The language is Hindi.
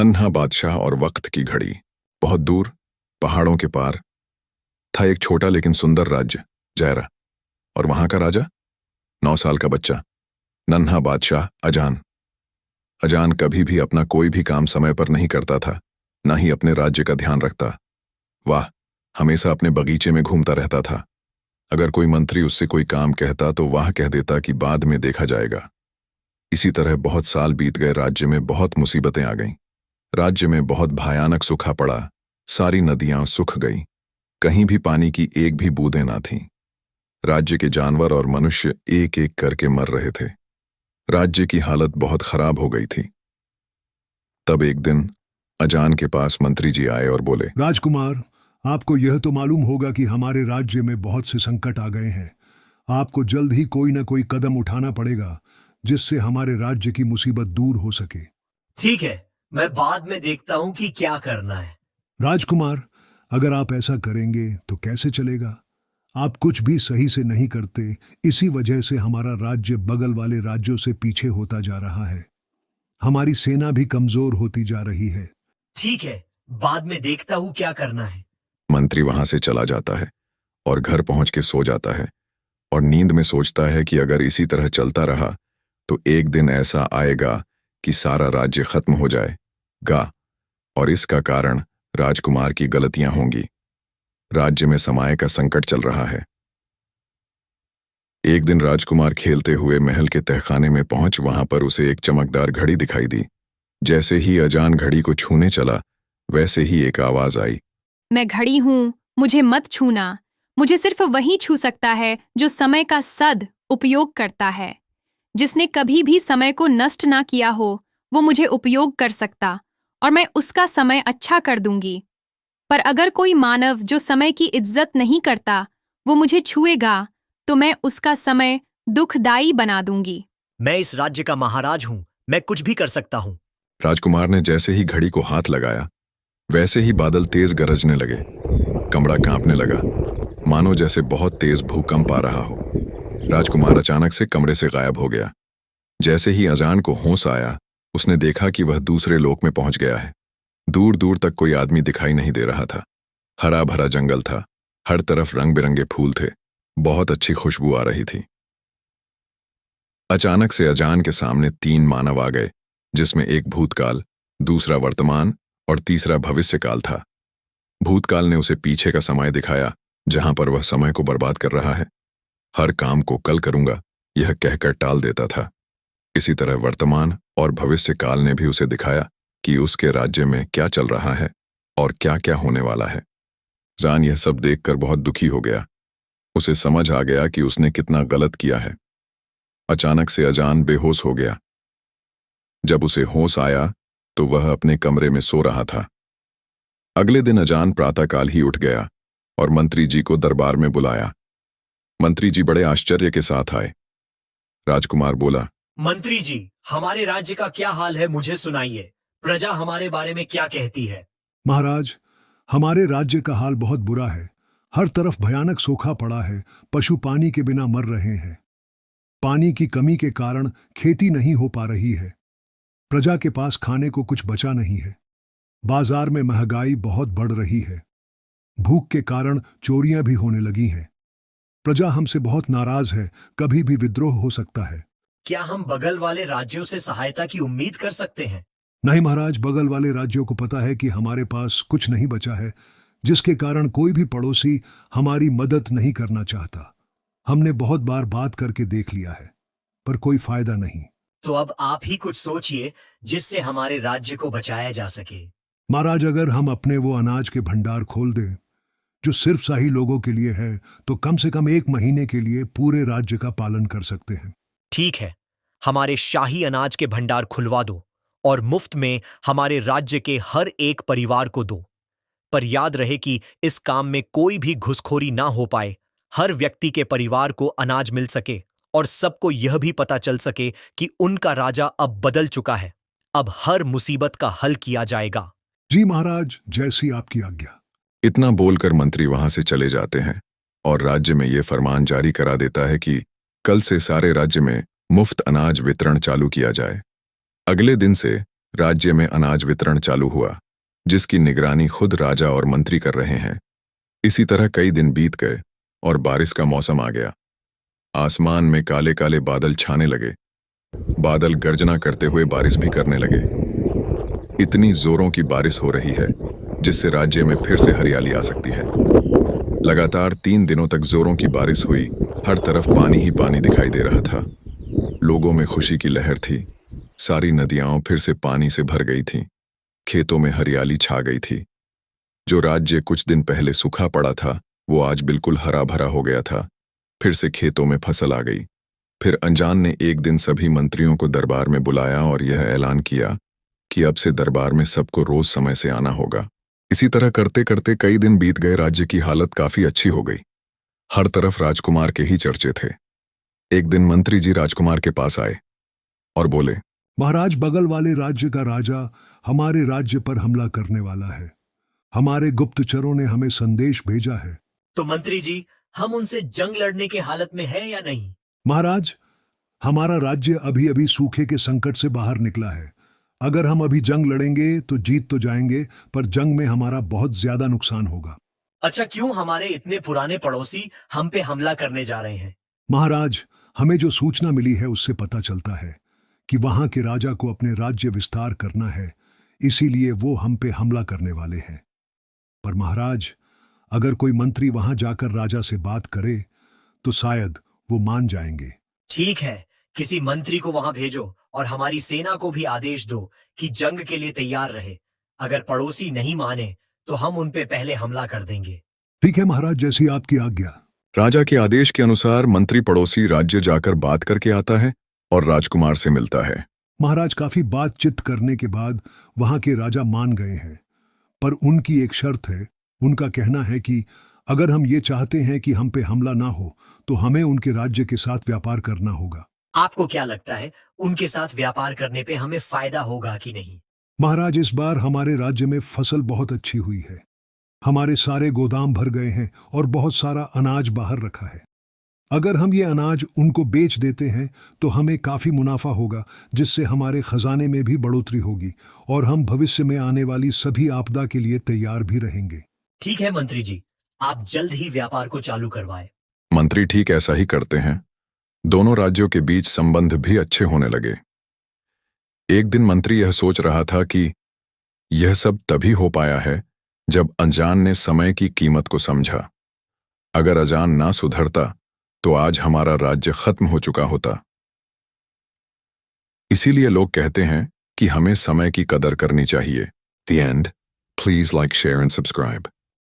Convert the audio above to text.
नन्हा बादशाह और वक्त की घड़ी। बहुत दूर, पहाड़ों के पार, था एक छोटा लेकिन सुंदर राज्य, जैरा। और वहां का राजा 9 साल का बच्चा, नन्हा बादशाह अजान। अजान कभी भी अपना कोई भी काम समय पर नहीं करता था, ना ही अपने राज्य का ध्यान रखता। वाह, हमेशा अपने बगीचे में घूमता रहता था। अगर कोई मंत्री उससे कोई काम कहता तो वह कह देता कि बाद में देखा जाएगा। इसी तरह बहुत साल बीत गए। राज्य में बहुत मुसीबतें आ गईं। राज्य में बहुत भयानक सूखा पड़ा। सारी नदियां सूख गईं। कहीं भी पानी की एक भी बूंदें ना थीं। राज्य के जानवर और मनुष्य एक एक करके मर रहे थे। राज्य की हालत बहुत खराब हो गई थी। तब एक दिन अजान के पास मंत्री जी आए और बोले, राजकुमार, आपको यह तो मालूम होगा कि हमारे राज्य में बहुत से संकट आ गए हैं। आपको जल्द ही कोई न कोई कदम उठाना पड़ेगा जिससे हमारे राज्य की मुसीबत दूर हो सके। ठीक है, मैं बाद में देखता हूँ कि क्या करना है। राजकुमार, अगर आप ऐसा करेंगे तो कैसे चलेगा? आप कुछ भी सही से नहीं करते, इसी वजह से हमारा राज्य बगल वाले राज्यों से पीछे होता जा रहा है। हमारी सेना भी कमजोर होती जा रही है। ठीक है, बाद में देखता हूँ क्या करना है। मंत्री वहां से चला जाता है और घर पहुंच के सो जाता है और नींद में सोचता है कि अगर इसी तरह चलता रहा तो एक दिन ऐसा आएगा कि सारा राज्य खत्म हो जाएगा, और इसका कारण राजकुमार की गलतियां होंगी। राज्य में समय का संकट चल रहा है। एक दिन राजकुमार खेलते हुए महल के तहखाने में पहुंच वहां पर उसे एक चमकदार घड़ी दिखाई दी। जैसे ही अजान घड़ी को छूने चला, वैसे ही एक आवाज आई, मैं घड़ी हूँ, मुझे मत छूना। मुझे सिर्फ वही छू सकता है जो समय का सद उपयोग करता है। जिसने कभी भी समय को नष्ट ना किया हो, वो मुझे उपयोग कर सकता और मैं उसका समय अच्छा कर दूंगी। पर अगर कोई मानव जो समय की इज्जत नहीं करता वो मुझे छुएगा तो मैं उसका समय दुखदाई बना दूंगी। मैं इस राज्य का महाराज हूँ, मैं कुछ भी कर सकता हूँ। राजकुमार ने जैसे ही घड़ी को हाथ लगाया, वैसे ही बादल तेज गरजने लगे। कमरा कांपने लगा, मानो जैसे बहुत तेज भूकंप आ रहा हो। राजकुमार अचानक से कमरे से गायब हो गया। जैसे ही अजान को होश आया, उसने देखा कि वह दूसरे लोक में पहुंच गया है। दूर दूर तक कोई आदमी दिखाई नहीं दे रहा था। हरा भरा जंगल था, हर तरफ रंग बिरंगे फूल थे, बहुत अच्छी खुशबू आ रही थी। अचानक से अजान के सामने 3 मानव आ गए, जिसमें एक भूतकाल, दूसरा वर्तमान और तीसरा भविष्यकाल था। भूतकाल ने उसे पीछे का समय दिखाया, जहां पर वह समय को बर्बाद कर रहा है। हर काम को कल करूंगा, यह कहकर टाल देता था। इसी तरह वर्तमान और भविष्यकाल ने भी उसे दिखाया कि उसके राज्य में क्या चल रहा है और क्या क्या होने वाला है। जान यह सब देखकर बहुत दुखी हो गया। उसे समझ आ गया कि उसने कितना गलत किया है। अचानक से अजान बेहोश हो गया। जब उसे होश आया तो वह अपने कमरे में सो रहा था। अगले दिन अजान प्रातःकाल ही उठ गया और मंत्री जी को दरबार में बुलाया। मंत्री जी बड़े आश्चर्य के साथ आए। राजकुमार बोला, मंत्री जी, हमारे राज्य का क्या हाल है, मुझे सुनाइए। प्रजा हमारे बारे में क्या कहती है? महाराज, हमारे राज्य का हाल बहुत बुरा है। हर तरफ भयानक सूखा पड़ा है। पशु पानी के बिना मर रहे हैं। पानी की कमी के कारण खेती नहीं हो पा रही है। प्रजा के पास खाने को कुछ बचा नहीं है। बाजार में महंगाई बहुत बढ़ रही है। भूख के कारण चोरियां भी होने लगी हैं। प्रजा हमसे बहुत नाराज है। कभी भी विद्रोह हो सकता है। क्या हम बगल वाले राज्यों से सहायता की उम्मीद कर सकते हैं? नहीं महाराज, बगल वाले राज्यों को पता है कि हमारे पास कुछ नहीं बचा है, जिसके कारण कोई भी पड़ोसी हमारी मदद नहीं करना चाहता। हमने बहुत बार बात करके देख लिया है, पर कोई फायदा नहीं। तो अब आप ही कुछ सोचिए जिससे हमारे राज्य को बचाया जा सके। महाराज, अगर हम अपने वो अनाज के भंडार खोल दें जो सिर्फ शाही लोगों के लिए है, तो कम से कम 1 महीने के लिए पूरे राज्य का पालन कर सकते हैं। ठीक है, हमारे शाही अनाज के भंडार खुलवा दो और मुफ्त में हमारे राज्य के हर एक परिवार को दो। पर याद रहे कि इस काम में कोई भी घुसखोरी ना हो पाए। हर व्यक्ति के परिवार को अनाज मिल सके और सबको यह भी पता चल सके कि उनका राजा अब बदल चुका है। अब हर मुसीबत का हल किया जाएगा। जी महाराज, जैसी आपकी आज्ञा। इतना बोलकर मंत्री वहां से चले जाते हैं और राज्य में यह फरमान जारी करा देता है कि कल से सारे राज्य में मुफ्त अनाज वितरण चालू किया जाए। अगले दिन से राज्य में अनाज वितरण चालू हुआ, जिसकी निगरानी खुद राजा और मंत्री कर रहे हैं। इसी तरह कई दिन बीत गए और बारिश का मौसम आ गया। आसमान में काले काले बादल छाने लगे। बादल गर्जना करते हुए बारिश भी करने लगे। इतनी जोरों की बारिश हो रही है जिससे राज्य में फिर से हरियाली आ सकती है। लगातार 3 दिनों तक जोरों की बारिश हुई। हर तरफ पानी ही पानी दिखाई दे रहा था। लोगों में खुशी की लहर थी। सारी नदियां फिर से पानी से भर गई थीं। खेतों में हरियाली छा गई थी। जो राज्य कुछ दिन पहले सूखा पड़ा था वो आज बिल्कुल हरा भरा हो गया था। फिर से खेतों में फसल आ गई। फिर अनजान ने एक दिन सभी मंत्रियों को दरबार में बुलाया और यह ऐलान किया कि अब से दरबार में सबको रोज समय से आना होगा। इसी तरह करते करते कई दिन बीत गए। राज्य की हालत काफी अच्छी हो गई। हर तरफ राजकुमार के ही चर्चे थे। एक दिन मंत्री जी राजकुमार के पास आए और बोले, महाराज, बगल वाले राज्य का राजा हमारे राज्य पर हमला करने वाला है। हमारे गुप्तचरों ने हमें संदेश भेजा है। तो मंत्री जी, हम उनसे जंग लड़ने के हालत में है या नहीं? महाराज, हमारा राज्य अभी अभी सूखे के संकट से बाहर निकला है। अगर हम अभी जंग लड़ेंगे तो जीत तो जाएंगे, पर जंग में हमारा बहुत ज्यादा नुकसान होगा। अच्छा, क्यों हमारे इतने पुराने पड़ोसी हम पे हमला करने जा रहे हैं? महाराज, हमें जो सूचना मिली है उससे पता चलता है कि वहां के राजा को अपने राज्य विस्तार करना है, इसीलिए वो हम पे हमला करने वाले हैं। पर महाराज, अगर कोई मंत्री वहां जाकर राजा से बात करे तो शायद वो मान जाएंगे। ठीक है, किसी मंत्री को वहां भेजो और हमारी सेना को भी आदेश दो कि जंग के लिए तैयार रहे। अगर पड़ोसी नहीं माने तो हम उन पे पहले हमला कर देंगे। ठीक है महाराज, जैसी आपकी आज्ञा। राजा के आदेश के अनुसार मंत्री पड़ोसी राज्य जाकर बात करके आता है और राजकुमार से मिलता है। महाराज, काफी बातचीत करने के बाद वहां के राजा मान गए हैं, पर उनकी एक शर्त है। उनका कहना है कि अगर हम ये चाहते हैं कि हम पे हमला ना हो तो हमें उनके राज्य के साथ व्यापार करना होगा। आपको क्या लगता है, उनके साथ व्यापार करने पे हमें फायदा होगा कि नहीं? महाराज, इस बार हमारे राज्य में फसल बहुत अच्छी हुई है। हमारे सारे गोदाम भर गए हैं और बहुत सारा अनाज बाहर रखा है। अगर हम ये अनाज उनको बेच देते हैं तो हमें काफी मुनाफा होगा, जिससे हमारे खजाने में भी बढ़ोतरी होगी और हम भविष्य में आने वाली सभी आपदा के लिए तैयार भी रहेंगे। ठीक है मंत्री जी, आप जल्द ही व्यापार को चालू करवाएं। मंत्री ठीक ऐसा ही करते हैं। दोनों राज्यों के बीच संबंध भी अच्छे होने लगे। एक दिन मंत्री यह सोच रहा था कि यह सब तभी हो पाया है जब अनजान ने समय की कीमत को समझा। अगर अनजान ना सुधरता तो आज हमारा राज्य खत्म हो चुका होता। इसीलिए लोग कहते हैं कि हमें समय की कदर करनी चाहिए। The end. Please like, share and subscribe.